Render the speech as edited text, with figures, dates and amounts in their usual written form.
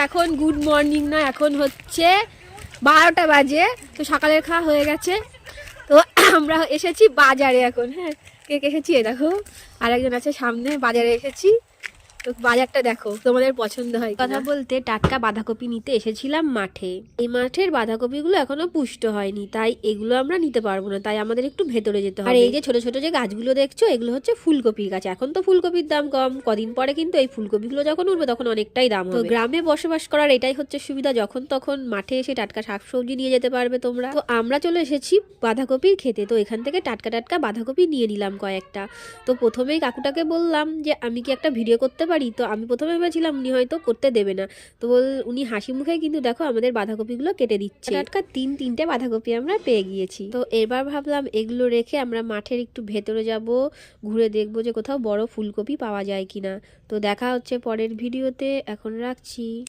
এখন good morning না, এখন হচ্ছে 12টা বাজে। তো সকালের খাওয়া হয়ে গেছে। তো আমরা এসেছি বাজারে এখন। হ্যাঁ, কে এসেছি দেখো, আর একজন আছে সামনে। বাজারে এসেছি, তো বাজারটা দেখো, তোমাদের পছন্দ হয় কথা বলতে। টাটকা বাঁধাকপি নিতে এসেছিলাম মাঠে। এই মাঠের বাঁধাকপিগুলো এখনো পুষ্ট হয়নি, তাই এগুলো আমরা নিতে পারবো না, তাই আমাদের একটু ভেতরে যেতে হবে। আর এই যে ছোট ছোট যে গাছগুলো দেখছো, এগুলো হচ্ছে ফুলকপির গাছ। এখন তো ফুলকপির দাম কম, কদিন পরে কিন্তু এই ফুলকপিগুলো যখন উঠবে তখন অনেকটাই দাম হবে। তো গ্রামে বসবাস করার এটাই হচ্ছে সুবিধা, যখন তখন মাঠে এসে টাটকা শাকসবজি নিয়ে যেতে পারবে তোমরা। তো আমরা চলে এসেছি বাঁধাকপির খেতে। তো এখান থেকে টাটকা টাটকা বাঁধাকপি নিয়ে নিলাম কয়েকটা। তো প্রথমেই কাকুটাকে বললাম যে আমি কি একটা ভিডিও করতে পারি। তো আমি প্রথমে ভেবেছিলাম উনি হয়তো করতে দেবে না, তো উনি হাসি মুখে কিন্তু দেখো আমাদের বাঁধাকপিগুলো কেটে দিচ্ছে। টাটকা তিনটে বাঁধাকপি আমরা পেয়ে গিয়েছি। তো এবার ভাবলাম এগুলো রেখে আমরা মাঠের একটু ভেতরে যাব, ঘুরে দেখবো যে কোথাও বড় ফুলকপি পাওয়া যায় কিনা। তো দেখা হচ্ছে পরের ভিডিওতে, এখন রাখছি।